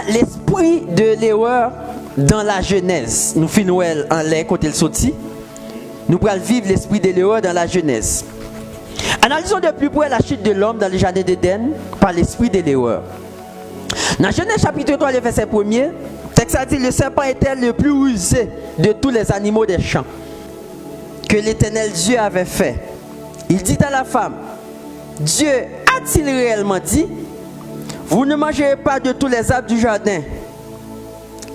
l'esprit de l'erreur dans la Genèse. Nous finissons en l'air côté le sorti. Nous prenons vivre l'esprit de l'erreur dans la Genèse. Analysons de plus près la chute de l'homme dans le jardin d'Éden par l'esprit de l'erreur. Dans Genèse chapitre 3, le verset 1er, le texte a dit: le serpent était le plus rusé de tous les animaux des champs que l'Éternel Dieu avait fait. Il dit à la femme: Dieu a-t-il réellement dit: vous ne mangerez pas de tous les arbres du jardin?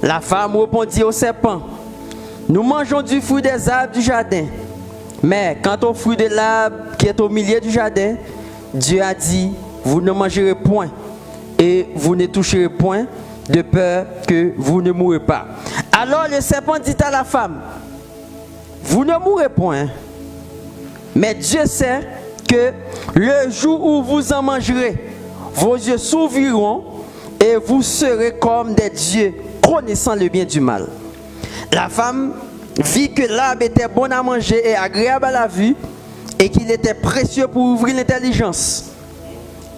La femme répondit au serpent: nous mangeons du fruit des arbres du jardin. Mais quant au fruit de l'arbre qui est au milieu du jardin, Dieu a dit: vous ne mangerez point et vous ne toucherez point, de peur que vous ne mourrez pas. Alors le serpent dit à la femme: vous ne mourrez point, mais Dieu sait que le jour où vous en mangerez, vos yeux s'ouvriront et vous serez comme des dieux, connaissant le bien du mal. La femme vit que l'arbre était bon à manger et agréable à la vue, et qu'il était précieux pour ouvrir l'intelligence.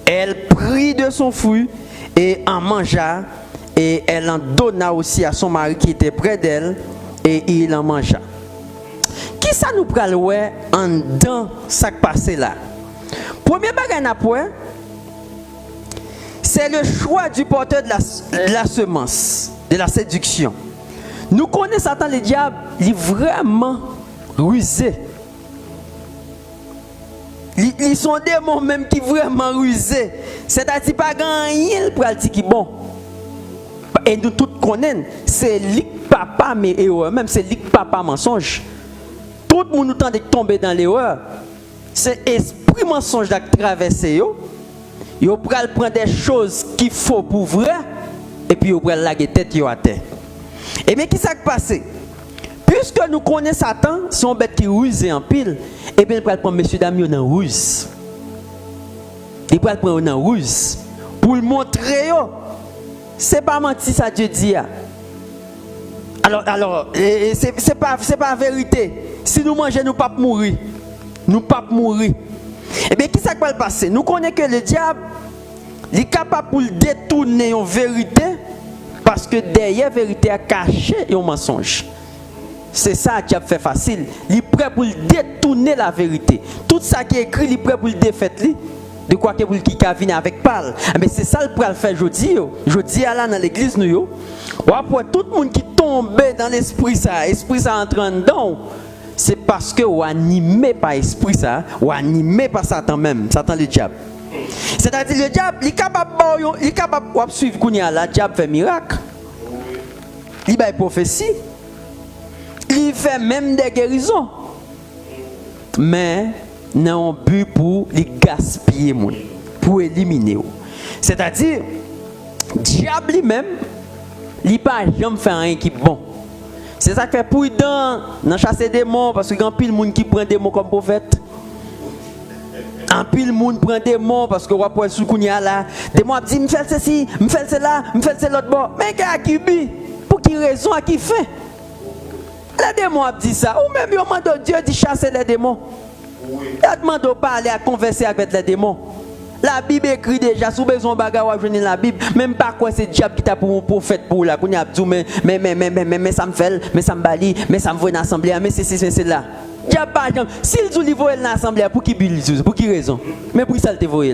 Elle prit de son fruit et en mangea, et elle en donna aussi à son mari qui était près d'elle, et il en mangea. Qui ça nous pral ouais en dedans ça qui passé là? Premier bagage n'a point, c'est le choix du porteur de la semence, de la séduction. Nous connaissons Satan, le diable, il est vraiment rusé. Ils sont des démons même qui sont vraiment rusés. C'est-à-dire pas rien pour dire qui est bon. Et nous tous connaissons, c'est lik papa mais erreur, même c'est lik papa mensonge. Tout le monde nous tente de tomber dans l'erreur. C'est esprit mensonge qui traverse yo. Yo pral prendre des choses qu'il faut pour vrai et puis yo pral laguer tête yo à terre. Et bien qui s'est passé? Puisque nous connaissons Satan, son bête qui ruse en pile, et bien il pral prendre monsieur dame yo dans ruse. Il pral prendre dans ruse pour montrer yo. C'est pas menti ça Dieu dit. Alors c'est pas vérité. Si nous mangeons, nous pas mourir. Nous pas mourir. Eh bien, qui ça va passer? Nous connaissons que le diable est capable de détourner une vérité parce que derrière la vérité a caché un mensonge. C'est ça que le diable fait facile. Il est prêt pour détourner la vérité. Tout ça qui est écrit, il est prêt pour le défaire. De quoi que vous qui venir avec parle. Mais c'est ça le pral faire aujourd'hui. Aujourd'hui là dans l'église nous. Après tout le monde qui tombe dans l'esprit ça entrant dedans. C'est parce que vous animé par l'esprit ça, ou animé par Satan même, Satan le diable. C'est-à-dire le diable, il est capable de suivre Kounia là, le diable fait miracle. Il fait prophétie. Il fait même des guérisons. Mais non but pour les gaspiller, pour éliminer. C'est-à-dire, le diable lui-même, il n'a pas jamais fait rien qui est bon. C'est ça qui fait prudent dans chasser des démons, parce qu'il y a un pile de monde qui prend des mots comme prophète. Un pile de monde prend des mots parce que on va sous Kounia là. Des mots dit me fait ceci, me fait cela, me fait l'autre bord. Mais gars qui dit pour qui raison à qui fait? Les démons dit ça. Ou même il demande Dieu de chasser les démons. Il demande de parler à converser avec les démons. La Bible écrit déjà, sous besoin de bagarre à joindre la Bible, même pas quoi c'est diable qui t'a pour un prophète pour là, qu'on y a dit mais ça me fait, mais ça me balie, mais ça me voit dans l'assemblée, mais c'est là. Diable pas exemple, s'il dit il voit dans l'assemblée pour qui bille, pour qui raison? Mais pour ça il te voit.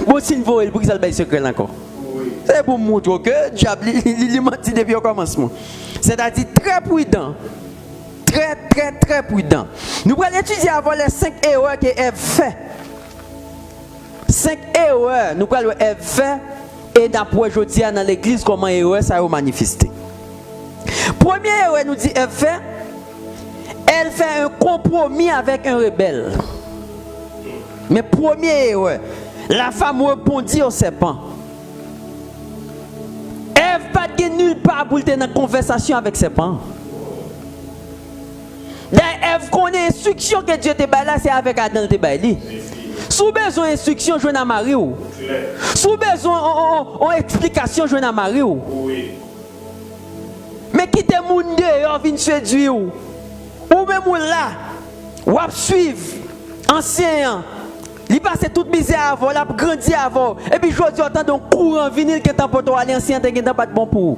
Bon s'il voit pour qui ça le bail secret encore. C'est pour montrer que diable il menti depuis au commencement. C'est-à-dire très prudent. Très prudent. Nous allons étudier avant les 5 erreurs que Ève fait. 5 erreurs, nous allons faire et d'après aujourd'hui dans l'église comment erreur ça va manifester. Première erreur nous dit elle fait un compromis avec un rebelle. Mais première erreur, la femme répondit au serpent. Ève pas de nulle part pour être dans conversation avec le serpent. Ève connaît l'instruction que Dieu te donne là, c'est avec Adam te donne. Sous besoin d'instruction, je n'ai marié. Sous besoin d'explication, je n'ai marié. Mais qui te monde dehors vient séduire. Ou même là, ou suivre ancien Il passe toute misère avant, il a grandi avant. Et puis, je dis, autant d'un courant vinyle qui est en poteau, l'ancien, qui n'est pas de bon pour vous.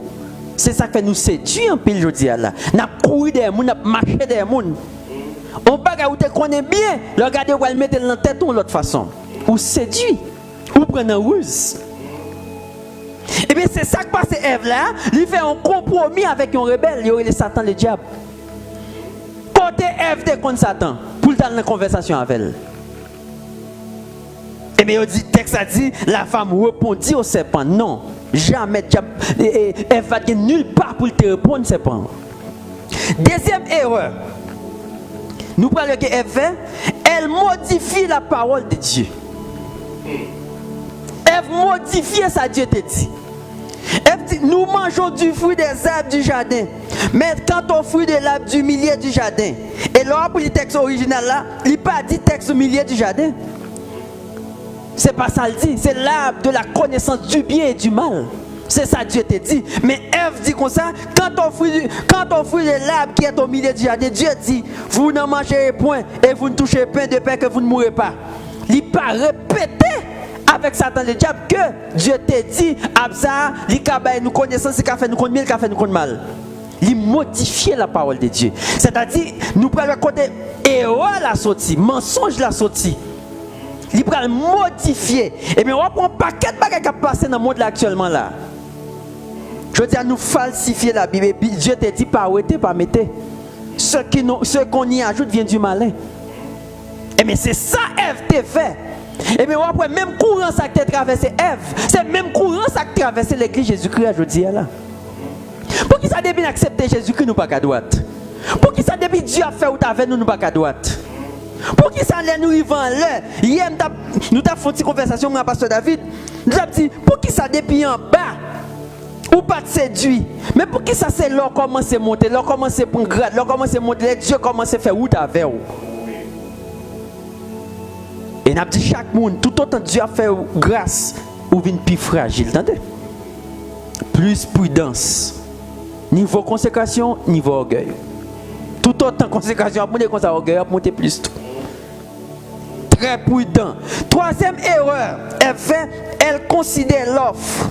C'est ça que nous séduisons en pile, je dis là. Nous avons couru des gens, nous avons marché des gens. On ne peut pas connaître bien, regardez, on va le mettre dans la tête de l'autre façon. Ou séduit, ou prendre un ruse. Et bien, c'est ça que passe Ève là. Il fait un compromis avec un rebelle, il est Satan, le diable. Côté Ève de contre Satan, pour le dans la conversation avec elle. Et bien, le texte a dit, la femme répondit au serpent, non, jamais, Ève va dire nulle part pour te répondre, serpent. Deuxième erreur, nous parlons que Ève fait, elle modifie la parole de Dieu. Ève modifie ça, Dieu te dit. Ève dit, nous mangeons du fruit des arbres du jardin, mais quant au fruit de l'arbre du milieu du jardin, et là, pour le texte original là, il n'a pas dit texte au milieu du jardin. C'est pas ça le dit, c'est l'arbre de la connaissance du bien et du mal. C'est ça Dieu te dit. Mais Ève dit comme ça, quand on fruit de l'arbre qui est au milieu du jardin, Dieu dit, vous n'en mangerez point et vous ne touchez point de pain que vous ne mourrez pas. Il n'a pas répété avec Satan le diable que Dieu te dit, Abza, il a nous connaissance, il a fait nous connaître bien, il a fait nous connaître mal. Il modifie la parole de Dieu. C'est-à-dire, nous prenons le côté erreur la sortie, mensonge la sortie. Il va modifier. Et bien, on va prendre un paquet de bagages qui passent dans le monde là, actuellement là. Je veux dire, nous falsifier la Bible. Et puis Dieu te dit, pas arrêter, pas mettre. Ce qu'on y ajoute vient du malin. Et bien, c'est ça Ève te fait. Et bien, on va prendre même courant ça qui a traversé Ève. C'est le même courant ça qui a traversé l'église Jésus-Christ, je dis là. Pour qui ça depuis accepter Jésus-Christ, nous pas qu'à droite. Pour qui ça depuis Dieu a fait ou avec nous, nous pas qu'à droite. Pour qui ça nous arrive en l'air. Hier, nous avons fait une conversation avec le pasteur David. Nous avons dit, pour qui ça depuis en bas, ou pas de séduit. Mais pour qui ça c'est là commence à monter, là commence à prendre grade, là commence à monter, Dieu commence à faire route avec vous. Et nous avons dit chaque monde, tout autant Dieu a fait grâce, ou vient plus fragile, entendez? Plus prudence. Niveau consécration, niveau orgueil. Tout autant consécration, pour monter orgueil, pour monter plus tout. Très prudent. Troisième erreur, elle considère l'offre.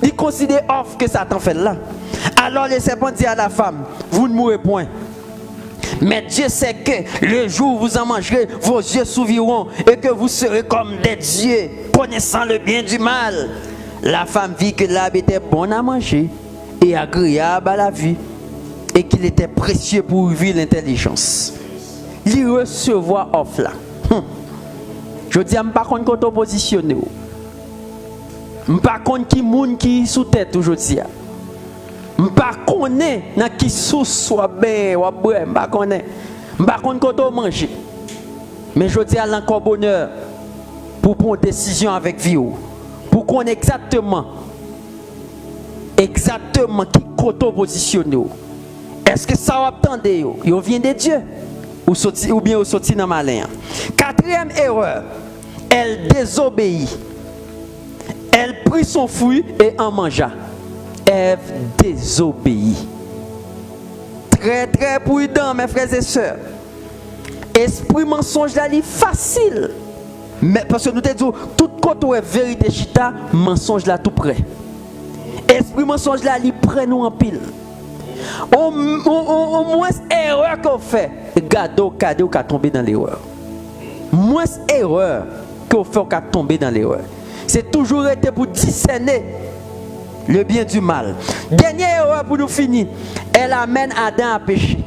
Il considère l'offre que Satan fait là. Alors le serpent dit à la femme, vous ne mourrez point. Mais Dieu sait que le jour où vous en mangerez, vos yeux s'ouvriront et que vous serez comme des dieux, connaissant le bien du mal. La femme vit que l'arbre était bon à manger et agréable à la vue et qu'il était précieux pour vivre l'intelligence. Il recevoir offre là. Je dis, je ne sais pas quand on positionne. Je ne sais pas qui moun qui sous tête aujourd'hui. Je ne sais pas qui sous soit bien ou boire. Je ne sais pas quand on mange. Mais je dis à l'encore bonheur pour prendre une décision avec vous. Pour qu'on exactement qui côté positionne. Est-ce que ça va attendre? Il vient de Dieu ou bien au sorti dans malin. Quatrième erreur, elle désobéit. Elle prit son fruit et en mangea. Ève désobéit. Très très prudent, mes frères et sœurs. Esprit mensonge là, il est facile. Mais parce que nous te disons, tout côté est vérité chita, mensonge là tout près. Esprit mensonge là, il prend nous en pile. Au moins erreur qu'on fait, cadeau ou qu'à tomber dans l'erreur. Moins erreur qu'on fait qu'à tomber dans l'erreur. C'est toujours été pour discerner le bien du mal. Dernière erreur pour nous finir, elle amène Adam à pécher.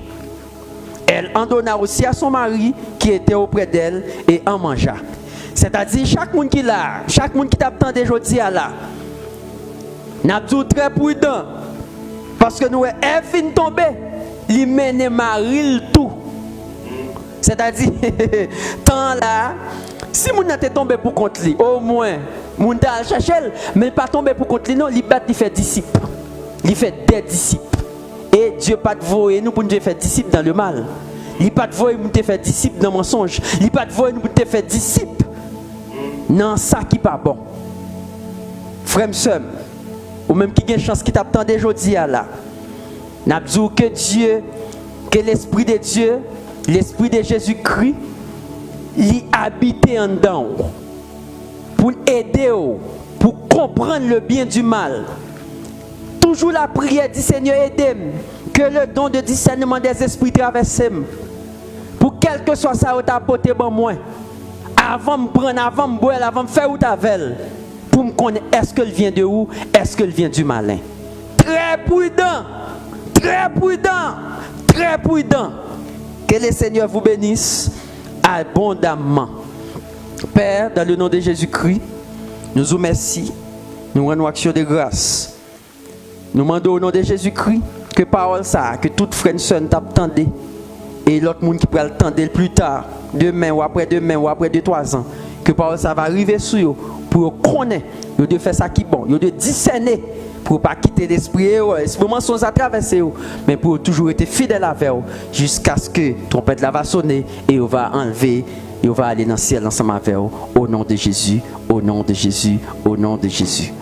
Elle en donna aussi à son mari qui était auprès d'elle et en mangea. C'est-à-dire chaque monde qui l'a, chaque monde qui t'attend aujourd'hui à là, n'a tout très prudent. Parce que nous, elle finit tomber, il mène Marie tout. C'est-à-dire, tant là, si vous n'êtes tombé pour contre lui, au moins, vous n'êtes cherché, mais pas tombé pour contre lui, non, il fait disciple. Il fait des disciples. Et Dieu pas de voyer nous pour nous faire disciples dans le mal. Il pas de voyer nous pour faire disciples dans le mensonge. Il pas de voyer nous pour faire disciples dans ça qui pas bon. Frère, sœur, ou même qui a une chance qui t'attend aujourd'hui là. N'a dit que Dieu, que l'Esprit de Dieu, l'Esprit de Jésus-Christ, l'y habiter en dedans, pour aider, pour comprendre le bien du mal. Toujours la prière du Seigneur, aidez-moi, que le don de discernement des esprits traverse, pour quel que soit ça, vous apporté bon moi, avant de me prendre, avant de me boire, avant de faire ou t'avel, pour me connaître, est-ce qu'elle vient de où, est-ce qu'elle vient du malin. Très prudent, très prudent, très prudent. Que le Seigneur vous bénisse abondamment. Père, dans le nom de Jésus-Christ, nous vous remercions, nous rendons action de grâce. Nous demandons au nom de Jésus-Christ que parole ça, que toute frère et sœur t'attendent et l'autre monde qui pourra l'attendre plus tard, demain ou après 2-3 ans, que parole ça va arriver sur eux pour connaître, de faire ça qui est bon, de discerner pour ne pas quitter l'esprit, ce moment sont à traverser, mais pour toujours être fidèle avec eux jusqu'à ce que trompette là va sonner et on va enlever et on va aller dans le ciel ensemble avec eux au nom de Jésus, au nom de Jésus, au nom de Jésus.